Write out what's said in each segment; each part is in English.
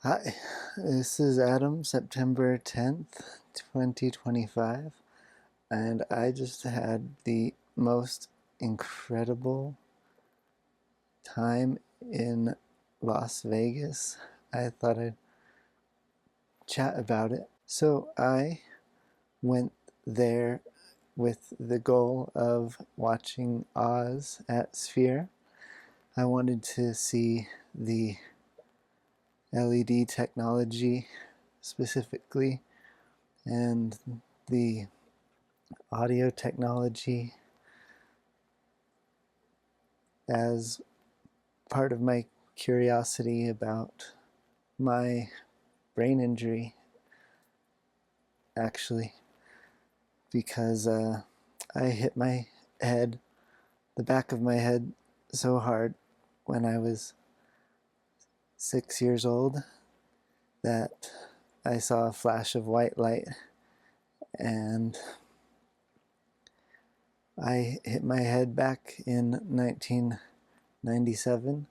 Hi, this is Adam, September 10th, 2025, and I just had the most incredible time in Las Vegas. I thought I'd chat about it. So I went there with the goal of watching Oz at Sphere. I wanted to see the LED technology specifically and the audio technology as part of my curiosity about my brain injury, actually, because I hit my head, the back of my head, so hard when I was 6 years old that I saw a flash of white light and I hit my head back in 1997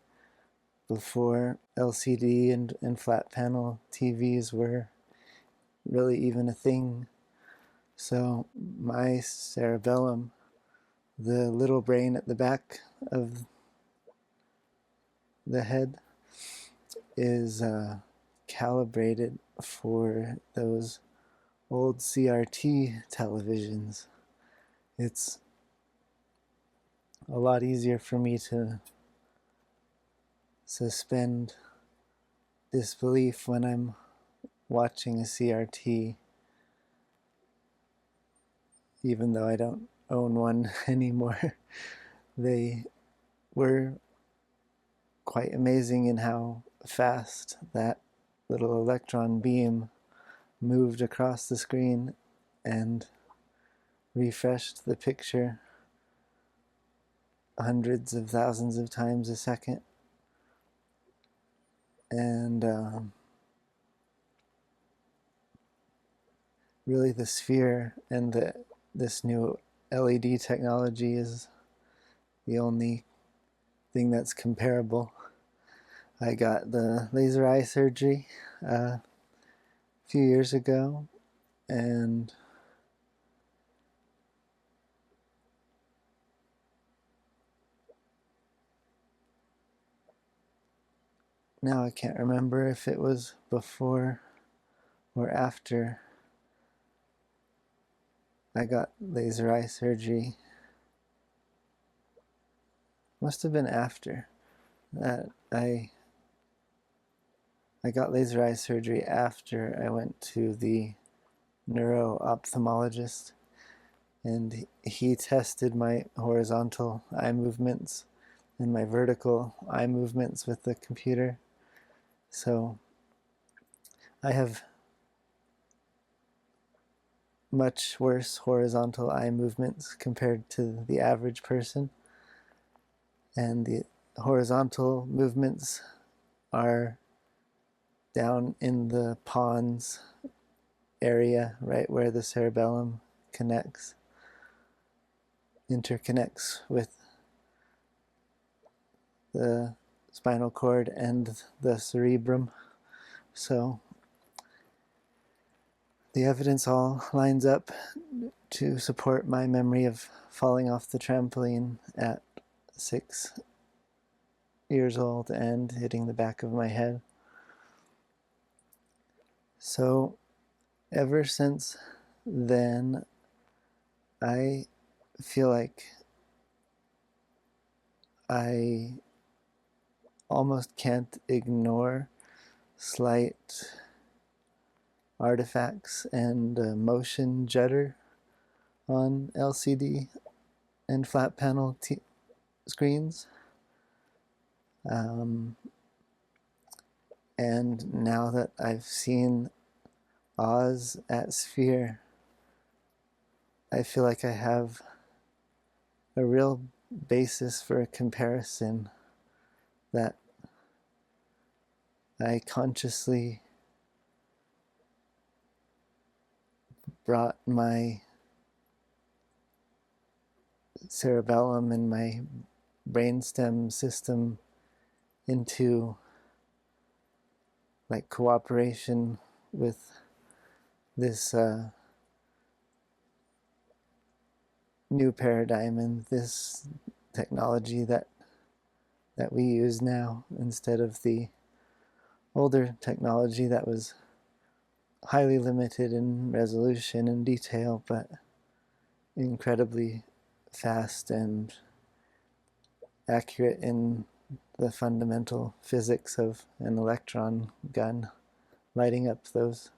before LCD and flat panel TVs were really even a thing. So my cerebellum, the little brain at the back of the head, is calibrated for those old CRT televisions. It's a lot easier for me to suspend disbelief when I'm watching a CRT, even though I don't own one anymore. They were quite amazing in how fast that little electron beam moved across the screen and refreshed the picture hundreds of thousands of times a second. And really the Sphere and this new LED technology is the only thing that's comparable. I got the laser eye surgery a few years ago, and now I can't remember if it was before or after I got laser eye surgery. Must have been after that. I got laser eye surgery after I went to the neuro-ophthalmologist, and he tested my horizontal eye movements and my vertical eye movements with the computer. So I have much worse horizontal eye movements compared to the average person, and the horizontal movements are down in the pons area, right where the cerebellum interconnects with the spinal cord and the cerebrum. So the evidence all lines up to support my memory of falling off the trampoline at 6 years old and hitting the back of my head. So ever since then, I feel like I almost can't ignore slight artifacts and motion jitter on LCD and flat panel screens. And now that I've seen Oz at Sphere, I feel like I have a real basis for a comparison that I consciously brought my cerebellum and my brainstem system into like cooperation with this new paradigm and this technology that we use now, instead of the older technology that was highly limited in resolution and detail, but incredibly fast and accurate in the fundamental physics of an electron gun lighting up those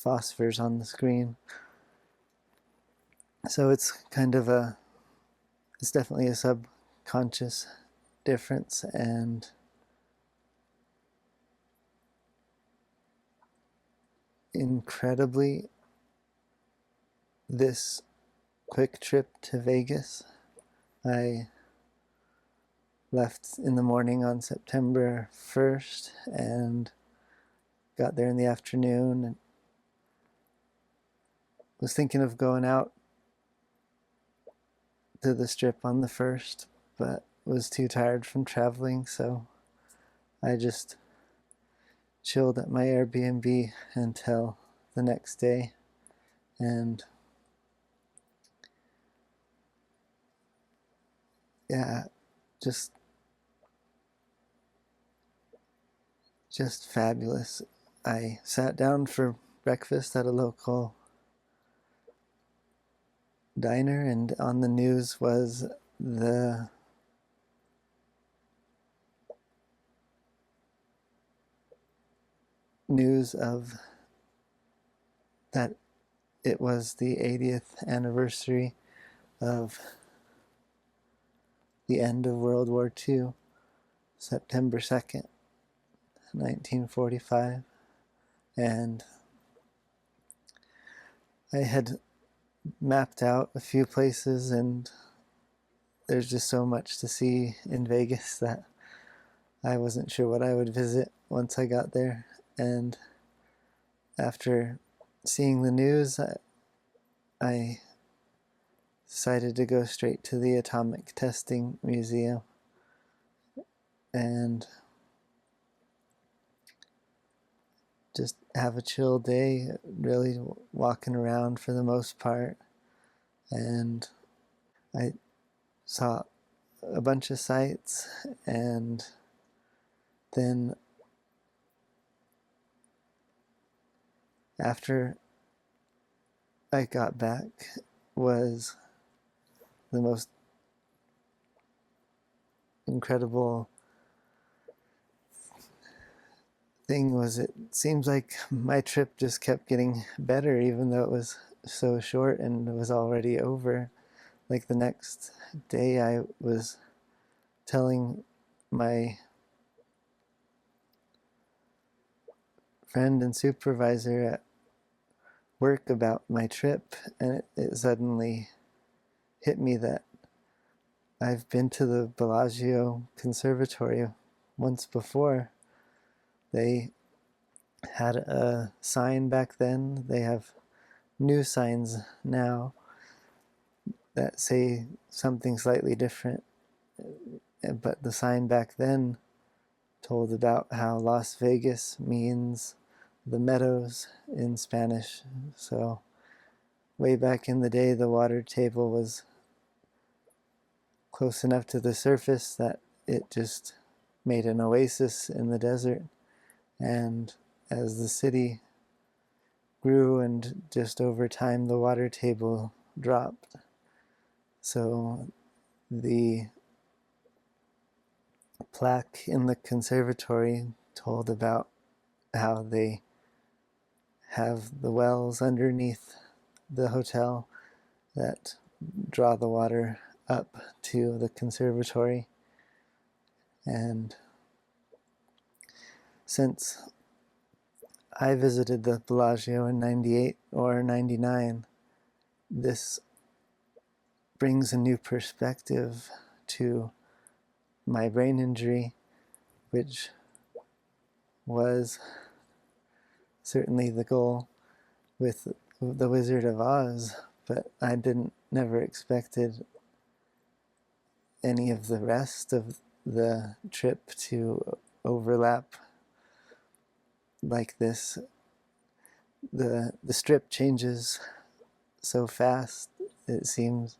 phosphors on the screen. So it's definitely a subconscious difference, and incredibly, this quick trip to Vegas, I left in the morning on September 1st and got there in the afternoon, and was thinking of going out to the Strip on the 1st, but was too tired from traveling, so I just chilled at my Airbnb until the next day, and yeah, just fabulous. I sat down for breakfast at a local diner, and on the news was the news of that it was the 80th anniversary of the end of World War II, September 2nd, 1945. And I had mapped out a few places, and there's just so much to see in Vegas that I wasn't sure what I would visit once I got there. And after seeing the news, I decided to go straight to the Atomic Testing Museum and just have a chill day, really walking around for the most part. And I saw a bunch of sights, and then after I got back was the most incredible thing. Was it seems like my trip just kept getting better, even though it was so short and it was already over. Like the next day I was telling my friend and supervisor at work about my trip, and it suddenly hit me that I've been to the Bellagio Conservatory once before. They had a sign back then. They have new signs now that say something slightly different, but the sign back then told about how Las Vegas means the meadows in Spanish. So way back in the day, the water table was close enough to the surface that it just made an oasis in the desert. And as the city grew, and just over time the water table dropped, so the plaque in the conservatory told about how they have the wells underneath the hotel that draw the water up to the conservatory. And since I visited the Bellagio in 98 or 99, this brings a new perspective to my brain injury, which was certainly the goal with the Wizard of Oz, but I never expected any of the rest of the trip to overlap like this, the strip changes so fast, it seems,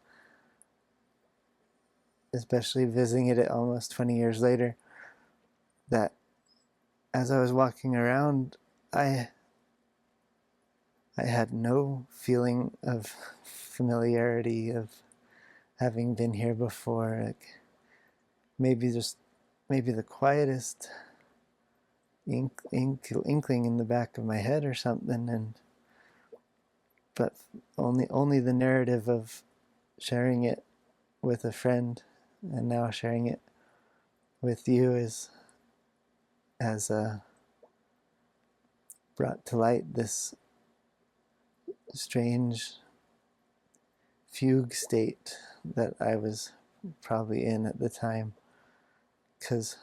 especially visiting it almost 20 years later, that as I was walking around, I I had no feeling of familiarity of having been here before. Like maybe the quietest inkling in the back of my head or something, and but only the narrative of sharing it with a friend, and now sharing it with you has brought to light this strange fugue state that I was probably in at the time, because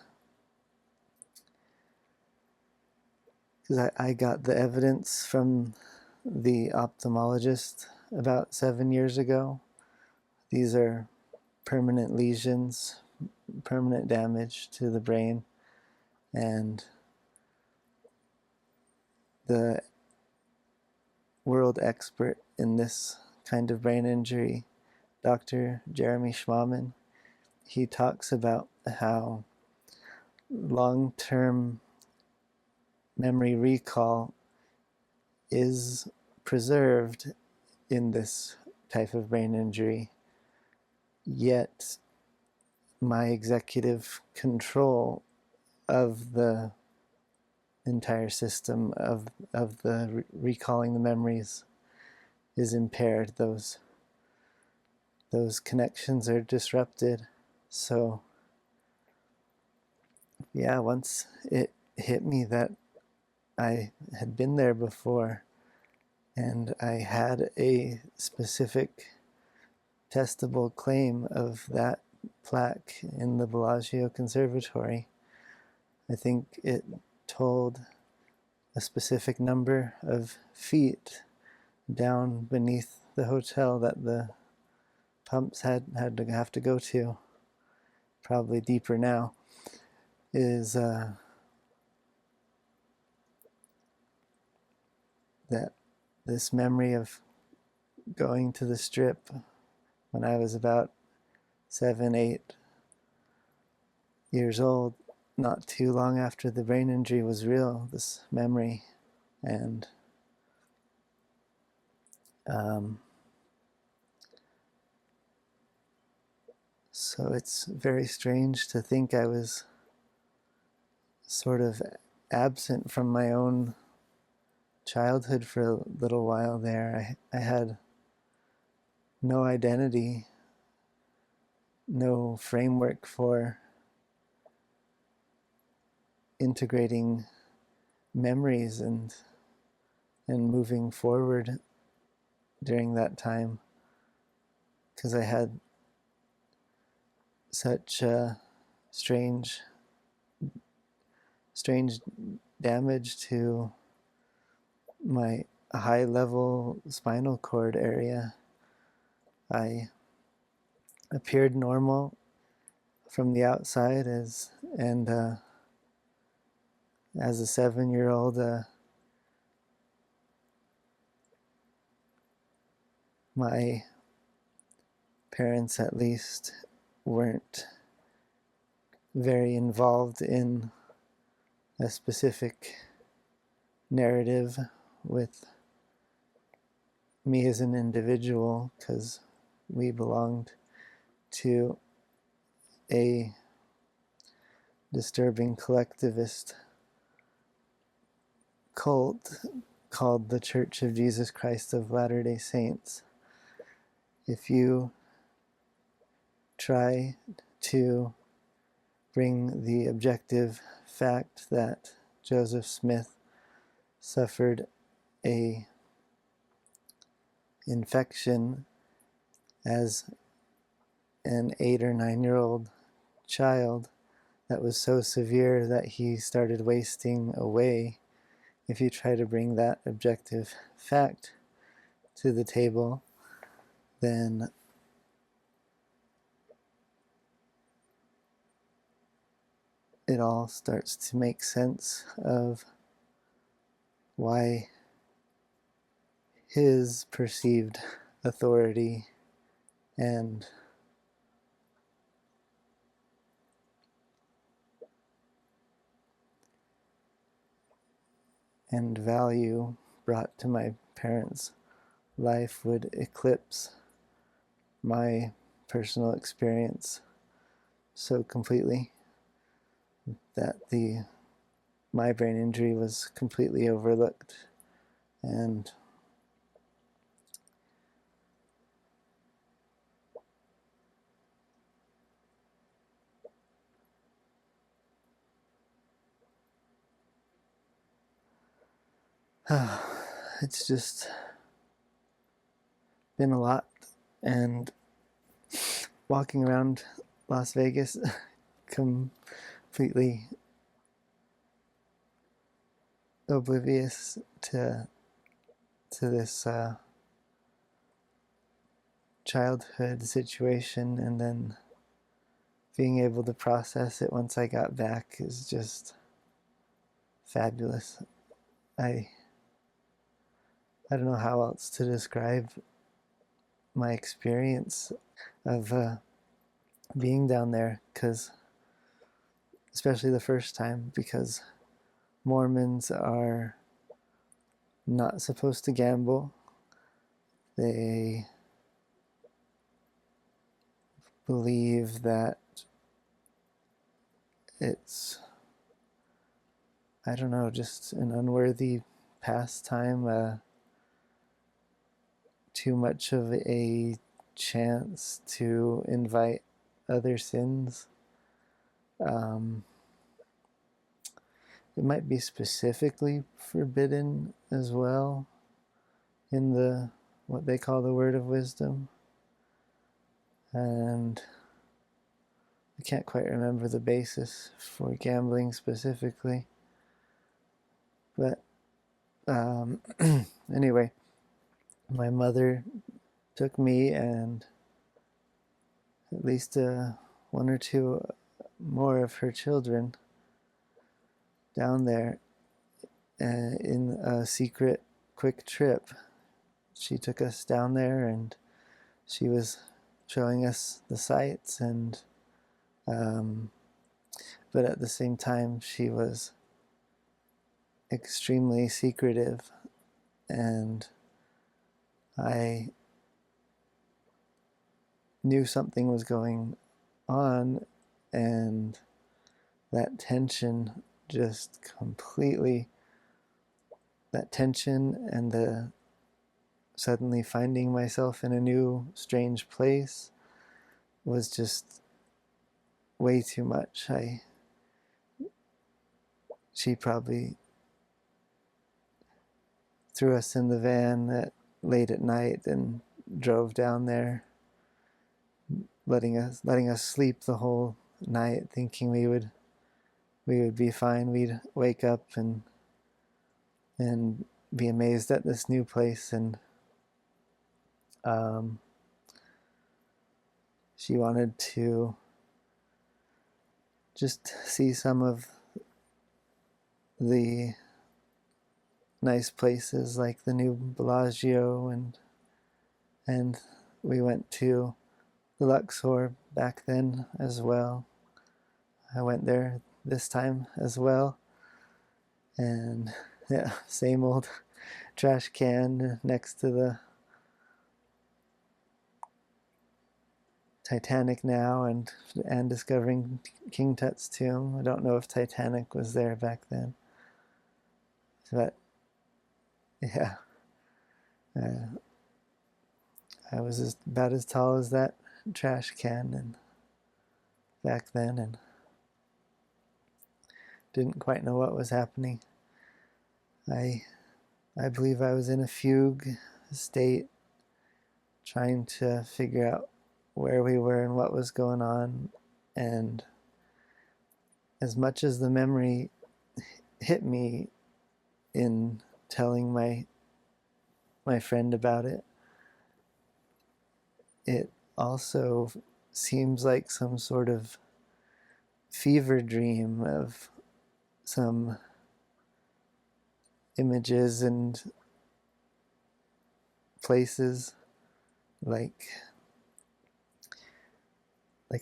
I got the evidence from the ophthalmologist about 7 years ago. These are permanent lesions, permanent damage to the brain, and the world expert in this kind of brain injury, Dr. Jeremy Schwammen, he talks about how long-term memory recall is preserved in this type of brain injury, yet my executive control of the entire system of the recalling the memories is impaired. Those connections are disrupted. So yeah, once it hit me that I had been there before, and I had a specific testable claim of that plaque in the Bellagio Conservatory. I think it told a specific number of feet down beneath the hotel that the pumps had to have to go to, probably deeper now, is that this memory of going to the Strip when I was about 7, 8 years old, not too long after the brain injury was real, this memory. And so it's very strange to think I was sort of absent from my own childhood for a little while there. I had no identity, no framework for integrating memories and moving forward during that time, because I had such strange damage to my high level spinal cord area. I appeared normal from the outside as a 7-year-old, my parents at least weren't very involved in a specific narrative with me as an individual, because we belonged to a disturbing collectivist cult called the Church of Jesus Christ of Latter-day Saints. If you try to bring the objective fact that Joseph Smith suffered a infection as an 8 or 9-year-old child that was so severe that he started wasting away, if you try to bring that objective fact to the table, then it all starts to make sense of why his perceived authority and value brought to my parents' life would eclipse my personal experience so completely that my brain injury was completely overlooked. And it's just been a lot. And walking around Las Vegas completely oblivious to this childhood situation, and then being able to process it once I got back is just fabulous. I don't know how else to describe my experience of being down there, because especially the first time, because Mormons are not supposed to gamble. They believe that it's, I don't know, just an unworthy pastime, too much of a chance to invite other sins. It might be specifically forbidden as well in the what they call the word of wisdom, and I can't quite remember the basis for gambling specifically, but anyway, my mother took me and at least one or two more of her children down there in a secret quick trip. She took us down there and she was showing us the sights, and but at the same time she was extremely secretive, and I knew something was going on, and that tension just completely, that tension and the suddenly finding myself in a new strange place was just way too much. She probably threw us in the van late at night and drove down there, letting us sleep the whole night, thinking we would be fine. We'd wake up and be amazed at this new place. And she wanted to just see some of the nice places like the new Bellagio, and we went to the Luxor back then as well. I went there this time as well, and yeah, same old trash can next to the Titanic now, and discovering King Tut's tomb. I don't know if Titanic was there back then, but yeah, I was about as tall as that trash can and back then, and didn't quite know what was happening. I believe I was in a fugue state, trying to figure out where we were and what was going on. And as much as the memory hit me in telling my friend about it, it also seems like some sort of fever dream of some images and places, like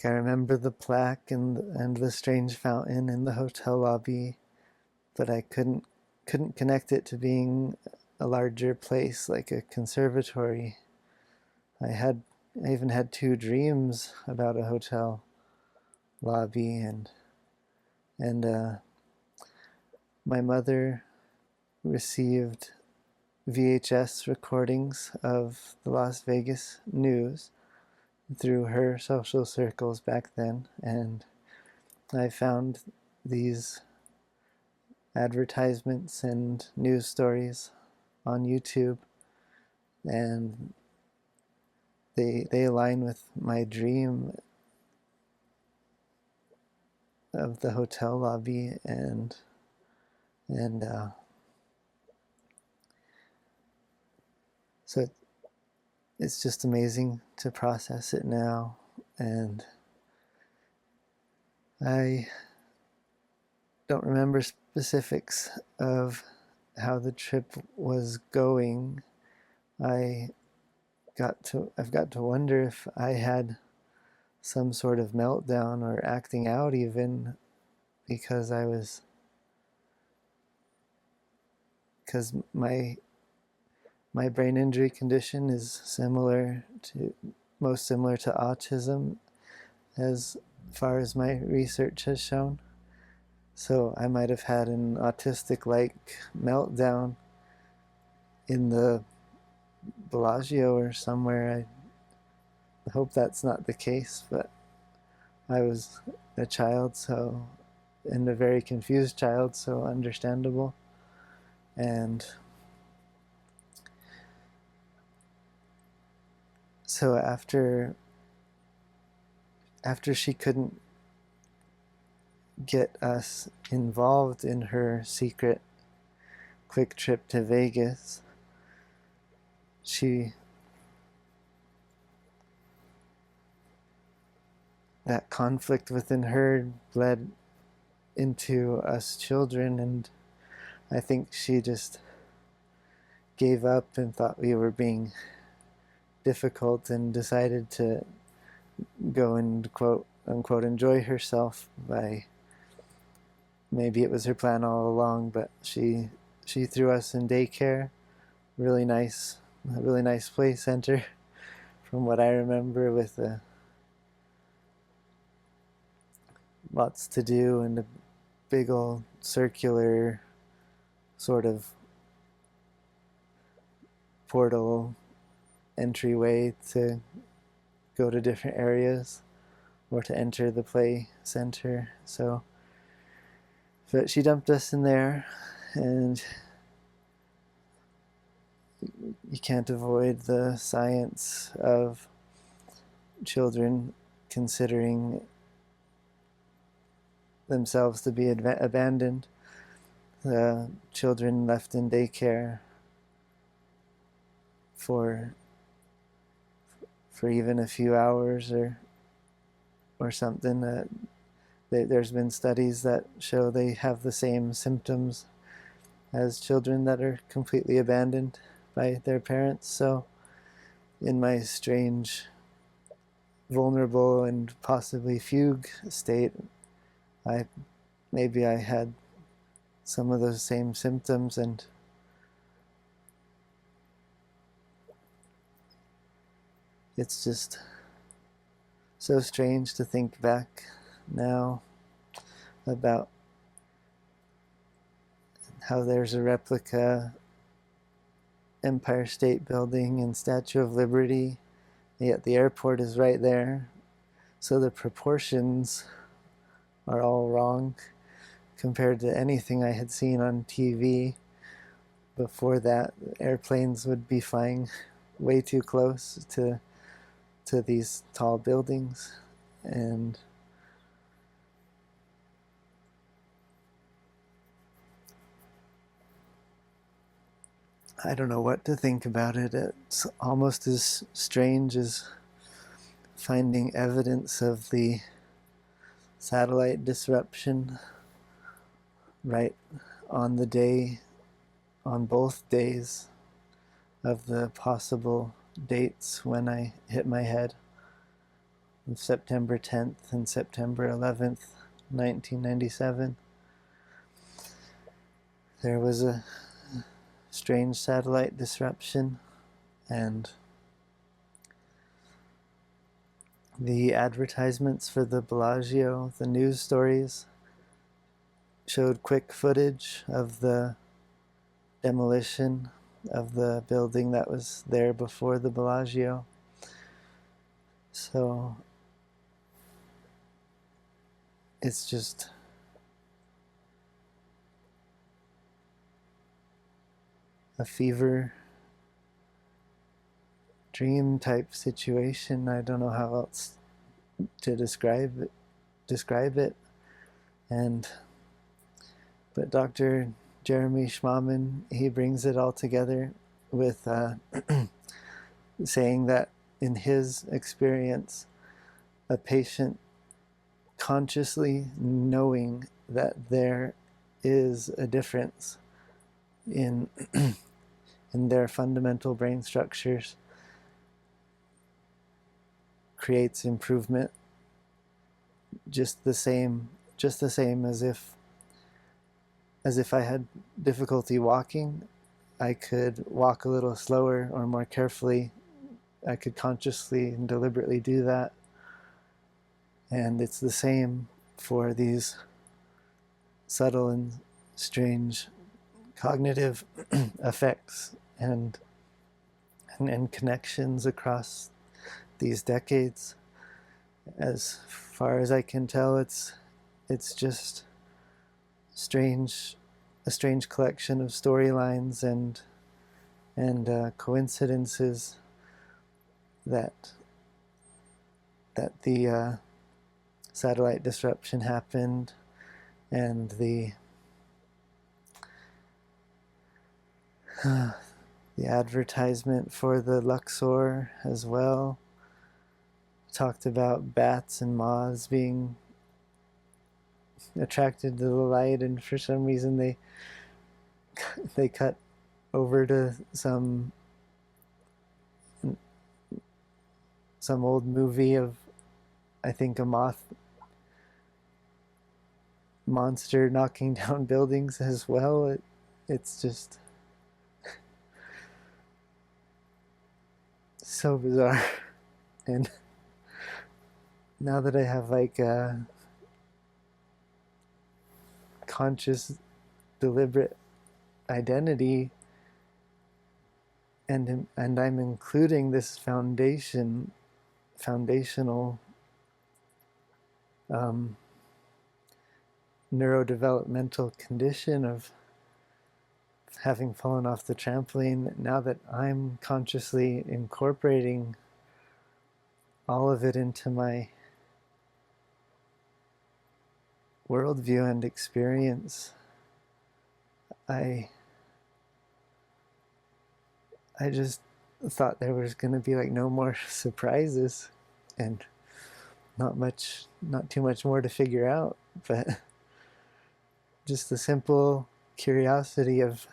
I remember the plaque and the strange fountain in the hotel lobby, but I couldn't connect it to being a larger place like a conservatory. I even had two dreams about a hotel lobby, and my mother received VHS recordings of the Las Vegas news through her social circles back then, and I found these advertisements and news stories on YouTube, and they align with my dream of the hotel lobby, and so it's just amazing to process it now. And I don't remember specifics of how the trip was going. I've got to wonder if I had some sort of meltdown or acting out, even because because my brain injury condition is most similar to autism, as far as my research has shown. So I might have had an autistic-like meltdown in the Bellagio or somewhere. I hope that's not the case, but I was a child, and a very confused child, so understandable. And so after she couldn't get us involved in her secret quick trip to Vegas, that conflict within her bled into us children, and I think she just gave up and thought we were being difficult and decided to go and quote unquote enjoy herself. By maybe it was her plan all along, but she threw us in daycare. A really nice play center from what I remember, with lots to do and a big old circular sort of portal entryway to go to different areas or to enter the play center. But she dumped us in there, and you can't avoid the science of children considering themselves to be abandoned. The children left in daycare for even a few hours or something. There's been studies that show they have the same symptoms as children that are completely abandoned by their parents. So in my strange, vulnerable, and possibly fugue state, maybe I had some of those same symptoms, and it's just so strange to think back now about how there's a replica Empire State Building and Statue of Liberty, yet the airport is right there. So the proportions are all wrong compared to anything I had seen on TV. Before that, airplanes would be flying way too close to these tall buildings, and I don't know what to think about it. It's almost as strange as finding evidence of the satellite disruption right on the day on both days of the possible dates when I hit my head, of September 10th and September 11th, 1997. There was a strange satellite disruption, and the advertisements for the Bellagio, the news stories, showed quick footage of the demolition of the building that was there before the Bellagio. So it's just a fever dream type situation. I don't know how else to describe it. And but Dr. Jeremy Schmaman, he brings it all together with saying that in his experience, a patient consciously knowing that there is a difference in in their fundamental brain structures creates improvement just the same as if I had difficulty walking. I could walk a little slower or more carefully. I could consciously and deliberately do that. And it's the same for these subtle and strange cognitive effects and connections across these decades. As far as I can tell, it's just a strange collection of storylines and coincidences that the satellite disruption happened, and the advertisement for the Luxor as well talked about bats and moths being attracted to the light, and for some reason they cut over to some old movie of, I think, a moth monster knocking down buildings as well. It's just so bizarre. And now that I have like a conscious, deliberate identity, and I'm including this foundational neurodevelopmental condition of having fallen off the trampoline, now that I'm consciously incorporating all of it into my worldview and experience, I just thought there was going to be like no more surprises and not too much more to figure out, but just the simple curiosity of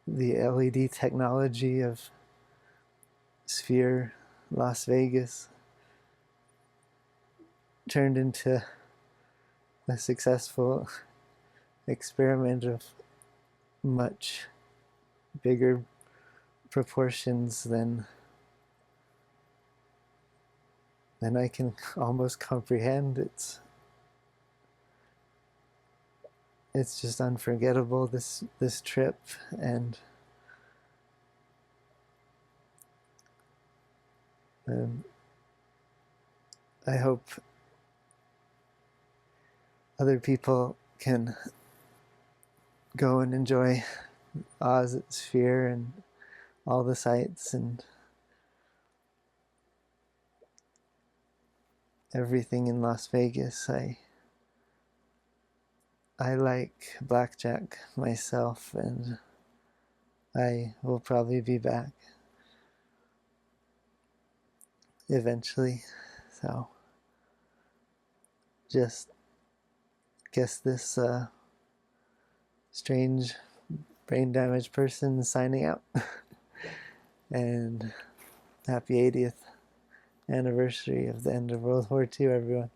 the LED technology of Sphere Las Vegas turned into a successful experiment of much bigger proportions than I can almost comprehend. It's just unforgettable, this trip, and I hope other people can go and enjoy Oz at Sphere and all the sights and everything in Las Vegas. I like blackjack myself, and I will probably be back eventually. So just guess this strange brain damaged person signing out. And happy 80th anniversary of the end of World War II, everyone.